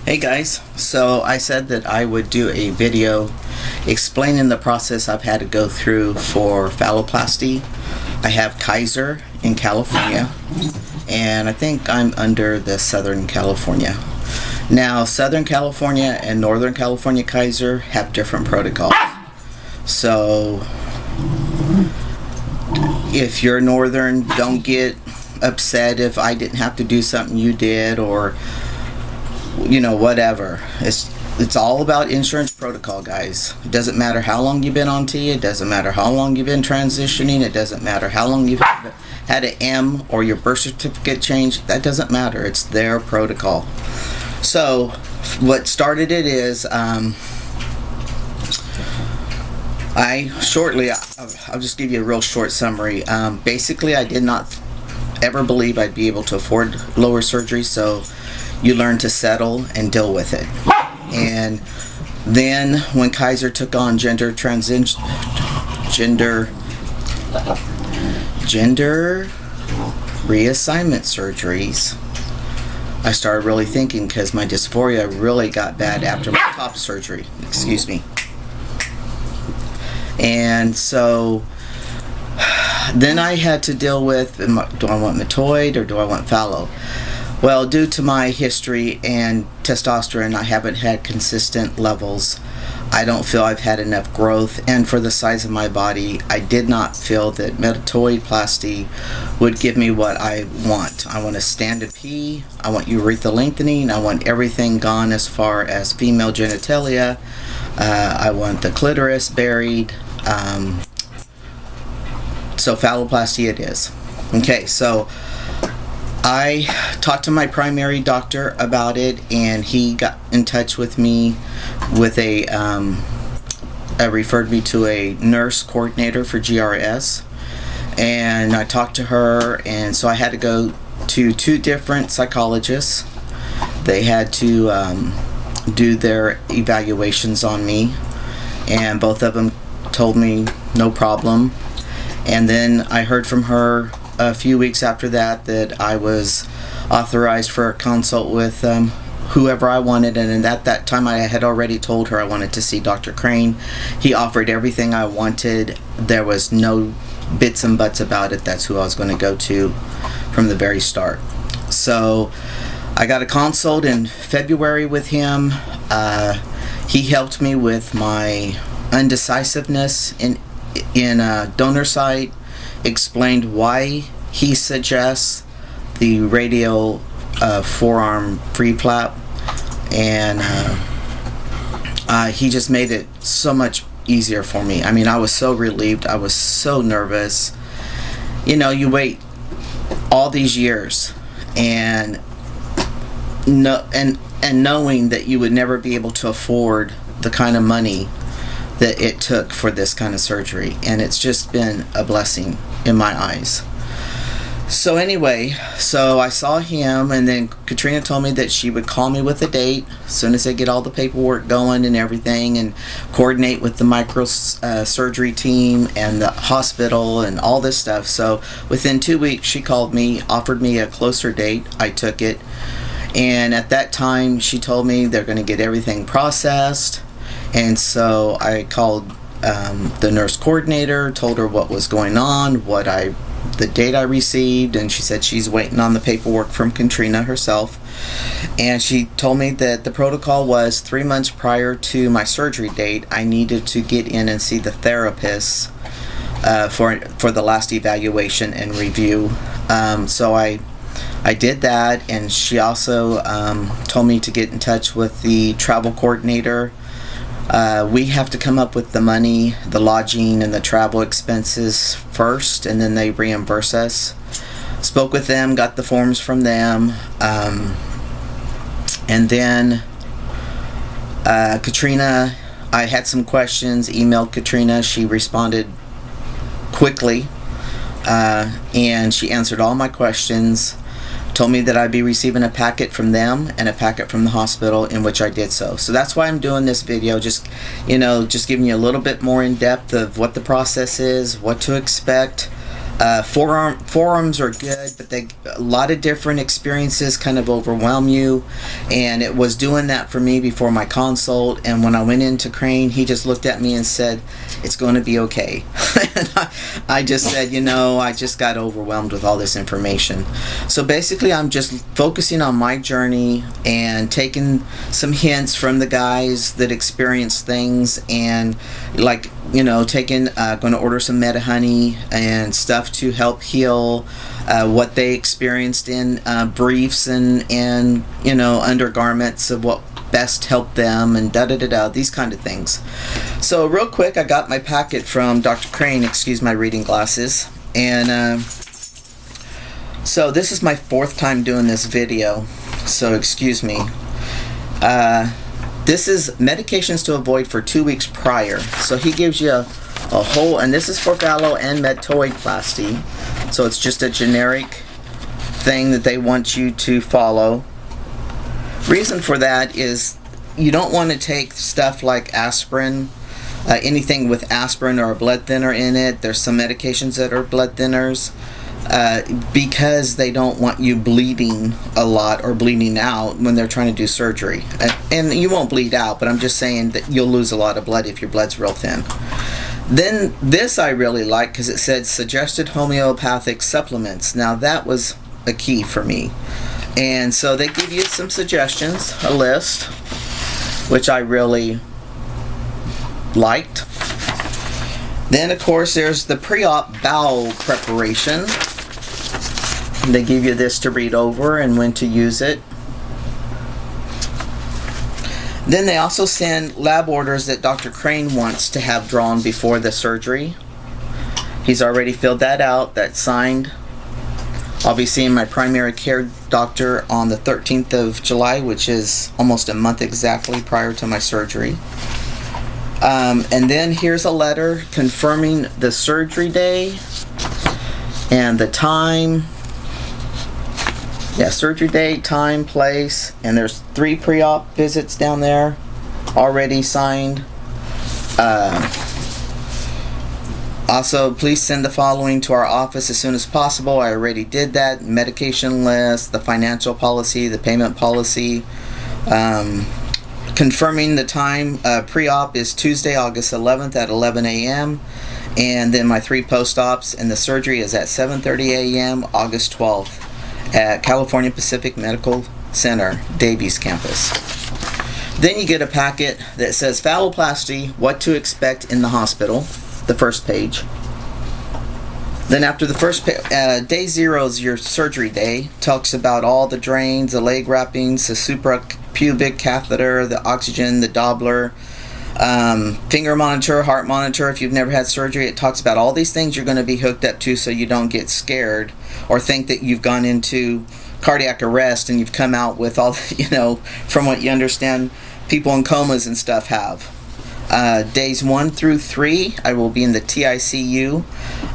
Hey guys, so I said that I would do a video explaining the process I've had to go through for phalloplasty. I have Kaiser in California, and I think I'm under the Southern California. Now, Southern California and Northern California Kaiser have different protocols. So, if you're Northern, don't get upset if I didn't have to do something you did, or whatever. It's all about insurance protocol, guys. It doesn't matter how long you've been on T, it doesn't matter how long you've been transitioning, it doesn't matter how long you've had an M or your birth certificate changed. That doesn't matter. It's their protocol. So what started it is I'll just give you a real short summary. Basically, I did not ever believe I'd be able to afford lower surgery, so you learn to settle and deal with it. And then when Kaiser took on gender reassignment surgeries, I started really thinking, because my dysphoria really got bad after my top surgery. Excuse me. And so then I had to deal with, do I want metoid or do I want phallo? Well, due to my history and testosterone, I haven't had consistent levels. I don't feel I've had enough growth, and for the size of my body, I did not feel that metoidplasty would give me what I want. I want a standard P, I want urethral lengthening, I want everything gone as far as female genitalia, I want the clitoris buried, so phalloplasty it is. Okay, so I talked to my primary doctor about it, and he got in touch with me with referred me to a nurse coordinator for GRS, and I talked to her, and so I had to go to 2 different psychologists. They had to do their evaluations on me, and both of them told me no problem. And then I heard from her a few weeks after that I was authorized for a consult with whoever I wanted, and at that time I had already told her I wanted to see Dr. Crane. He offered everything I wanted. There was no bits and buts about it. That's who I was going to go to from the very start. So I got a consult in February with him. He helped me with my undecisiveness in a donor site, explained why he suggests the radial forearm free flap, and he just made it so much easier for me. I mean, I was so relieved. I was so nervous. You wait all these years and knowing that you would never be able to afford the kind of money that it took for this kind of surgery, and it's just been a blessing in my eyes. So anyway, so I saw him, and then Katrina told me that she would call me with a date as soon as they get all the paperwork going and everything, and coordinate with the micro surgery team and the hospital and all this stuff. So within 2 weeks she called me, offered me a closer date. I took it, and at that time she told me they're going to get everything processed. And so I called the nurse coordinator, told her what was going on, the date I received, and she said she's waiting on the paperwork from Katrina herself. And she told me that the protocol was 3 months prior to my surgery date, I needed to get in and see the therapist for the last evaluation and review. So I did that, and she also told me to get in touch with the travel coordinator. We have to come up with the money, the lodging, and the travel expenses first, and then they reimburse us. Spoke with them, got the forms from them, and then Katrina, I had some questions, emailed Katrina. She responded quickly, and she answered all my questions. Told me that I'd be receiving a packet from them and a packet from the hospital, in which I did so. So that's why I'm doing this video, just giving you a little bit more in depth of what the process is, what to expect. Forums are good, but a lot of different experiences kind of overwhelm you, and it was doing that for me before my consult. And when I went into Crane, he just looked at me and said, "It's going to be okay." And I just said, I just got overwhelmed with all this information. So basically, I'm just focusing on my journey and taking some hints from the guys that experience things, and going to order some Meta Honey and stuff to help heal what they experienced in briefs and undergarments of what best helped them, and these kind of things. So real quick, I got my packet from Dr. Crane, excuse my reading glasses, and so this is my 4th time doing this video, so excuse me. This is medications to avoid for 2 weeks prior. So he gives you a whole, and this is for phallo and metoidplasty. So it's just a generic thing that they want you to follow. Reason for that is you don't want to take stuff like aspirin, anything with aspirin or a blood thinner in it. There's some medications that are blood thinners. Because they don't want you bleeding a lot or bleeding out when they're trying to do surgery. And you won't bleed out, but I'm just saying that you'll lose a lot of blood if your blood's real thin. Then this I really like because it said suggested homeopathic supplements. Now that was a key for me. And so they give you some suggestions, a list, which I really liked. Then of course there's the pre-op bowel preparation. They give you this to read over and when to use it. Then they also send lab orders that Dr. Crane wants to have drawn before the surgery. He's already filled that out, that's signed. I'll be seeing my primary care doctor on the 13th of July, which is almost a month exactly prior to my surgery. And then here's a letter confirming the surgery day and the time. Yeah, surgery date, time, place, and there's 3 pre-op visits down there already signed. Also, please send the following to our office as soon as possible. I already did that. Medication list, the financial policy, the payment policy. Confirming the time, pre-op is Tuesday, August 11th at 11 a.m. And then my 3 post-ops, and the surgery is at 7:30 a.m. August 12th. At California Pacific Medical Center, Davies campus. Then you get a packet that says Phalloplasty, what to expect in the hospital, the first page. Then after the first day 0 is your surgery day. Talks about all the drains, the leg wrappings, the suprapubic catheter, the oxygen, the Doppler, finger monitor, heart monitor. If you've never had surgery, it talks about all these things you're going to be hooked up to so you don't get scared or think that you've gone into cardiac arrest and you've come out with all, from what you understand, people in comas and stuff have. Days 1 through 3, I will be in the TICU.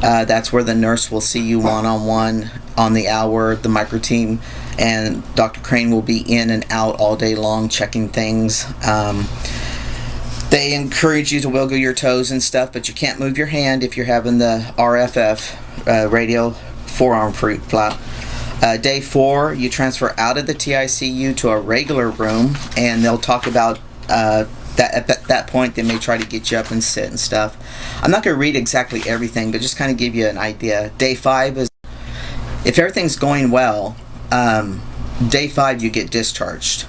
That's where the nurse will see you one-on-one on the hour, the micro team, and Dr. Crane will be in and out all day long checking things. They encourage you to wiggle your toes and stuff, but you can't move your hand if you're having the RFF, radio forearm flap. Day 4, you transfer out of the TICU to a regular room, and they'll talk about at that point they may try to get you up and sit and stuff. I'm not going to read exactly everything, but just kind of give you an idea. Day 5 is, if everything's going well, day 5 you get discharged.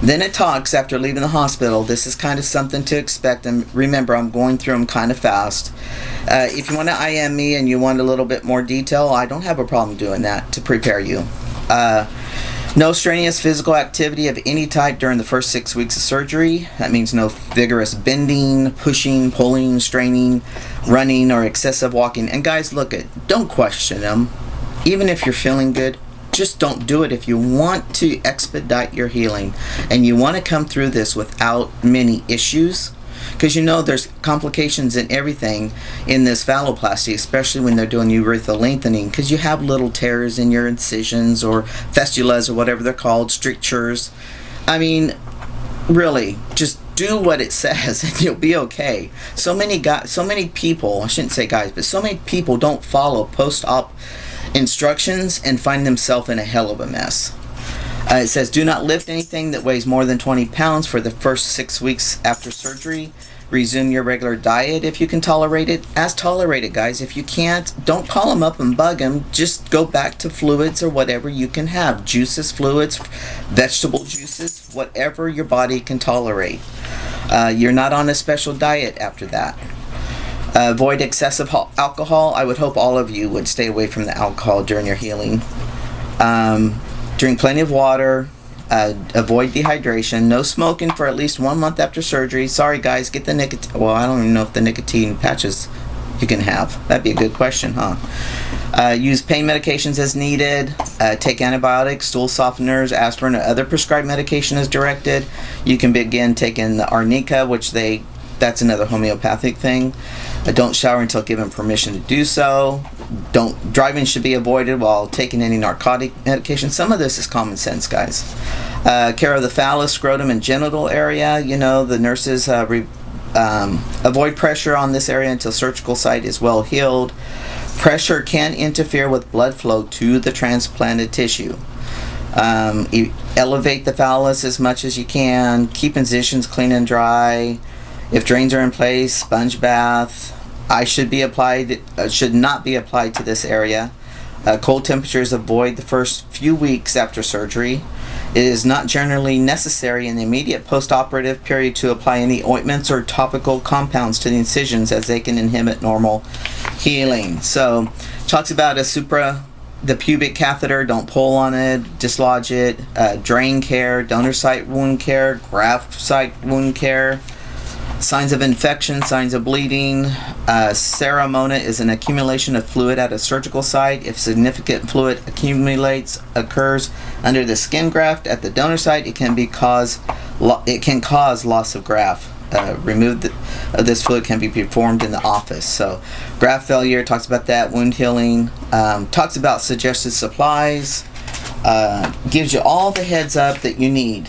Then it talks after leaving the hospital. This is kind of something to expect, and remember, I'm going through them kind of fast. If you want to IM me and you want a little bit more detail, I don't have a problem doing that to prepare you. No strenuous physical activity of any type during the first 6 weeks of surgery. That means no vigorous bending, pushing, pulling, straining, running, or excessive walking. And guys, don't question them. Even if you're feeling good, just don't do it if you want to expedite your healing and you want to come through this without many issues, because there's complications in everything in this phalloplasty, especially when they're doing urethral lengthening, because you have little tears in your incisions or festulas or whatever they're called, strictures. I mean, really, just do what it says and you'll be okay. So many people, I shouldn't say guys, but so many people don't follow post-op instructions and find themselves in a hell of a mess. It says, do not lift anything that weighs more than 20 pounds for the first 6 weeks after surgery. Resume your regular diet if you can tolerate it. Tolerate it, guys. If you can't, don't call them up and bug them. Just go back to fluids or whatever you can have. Juices, fluids, vegetable juices, whatever your body can tolerate. You're not on a special diet after that. Avoid excessive alcohol. I would hope all of you would stay away from the alcohol during your healing. Drink plenty of water. Avoid dehydration. No smoking for at least 1 month after surgery. Sorry guys, get the nicotine. Well, I don't even know if the nicotine patches you can have. That'd be a good question, huh? Use pain medications as needed. Take antibiotics, stool softeners, aspirin, or other prescribed medication as directed. You can begin taking the arnica, that's another homeopathic thing. Don't shower until given permission to do so. Driving should be avoided while taking any narcotic medication. Some of this is common sense, guys. Care of the phallus, scrotum, and genital area. The nurses avoid pressure on this area until surgical site is well healed. Pressure can interfere with blood flow to the transplanted tissue. Elevate the phallus as much as you can. Keep incisions clean and dry. If drains are in place, sponge bath. Should not be applied to this area. Cold temperatures avoid the first few weeks after surgery. It is not generally necessary in the immediate post-operative period to apply any ointments or topical compounds to the incisions, as they can inhibit normal healing. So, talks about the pubic catheter. Don't pull on it, dislodge it. Drain care, donor site wound care, graft site wound care. Signs of infection, signs of bleeding. Ceramona is an accumulation of fluid at a surgical site. If significant fluid occurs under the skin graft at the donor site, it can cause loss of graft. Remove of this fluid can be performed in the office. So, graft failure, talks about that. Wound healing, talks about suggested supplies. Gives you all the heads up that you need.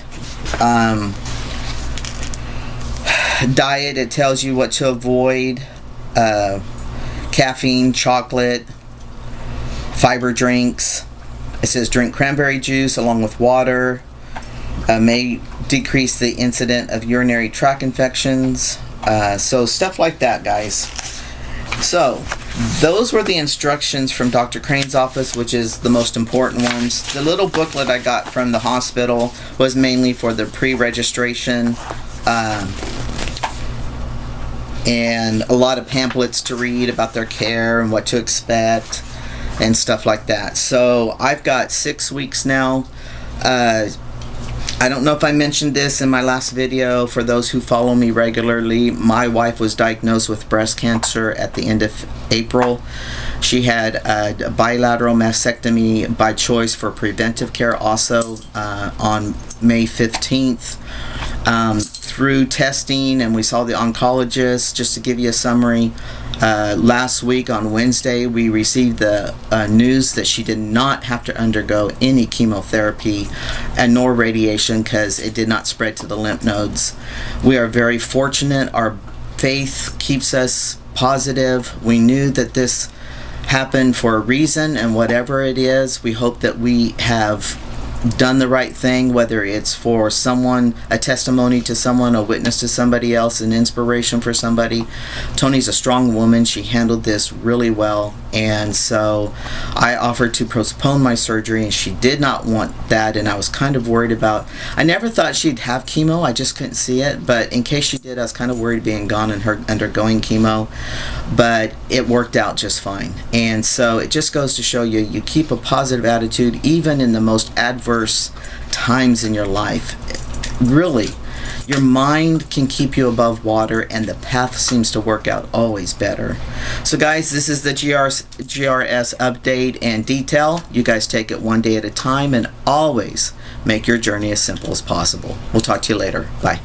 Diet, it tells you what to avoid. Caffeine, chocolate, fiber drinks. It says drink cranberry juice along with water. May decrease the incidence of urinary tract infections. So stuff like that, guys. So those were the instructions from Dr. Crane's office, which is the most important ones. The little booklet I got from the hospital was mainly for the pre-registration. And a lot of pamphlets to read about their care and what to expect and stuff like that. So I've got 6 weeks now. I don't know if I mentioned this in my last video. For those who follow me regularly, my wife was diagnosed with breast cancer at the end of April. She had a bilateral mastectomy by choice for preventive care also on May 15th. Through testing, and we saw the oncologist. Just to give you a summary, last week on Wednesday we received the news that she did not have to undergo any chemotherapy and nor radiation because it did not spread to the lymph nodes. We are very fortunate. Our faith keeps us positive. We knew that this happened for a reason, and whatever it is, we hope that we have done the right thing, whether it's for someone, a testimony to someone, a witness to somebody else, an inspiration for somebody. Tony's a strong woman. She handled this really well, and so I offered to postpone my surgery, and she did not want that, and I was kind of worried about, I never thought she'd have chemo, I just couldn't see it, but in case she did, I was kind of worried being gone and her undergoing chemo, but it worked out just fine. And so it just goes to show you, you keep a positive attitude even in the most adverse times in your life. Really, your mind can keep you above water, and the path seems to work out always better. So guys, this is the GRS update and detail. You guys take it one day at a time, and always make your journey as simple as possible. We'll talk to you later. Bye.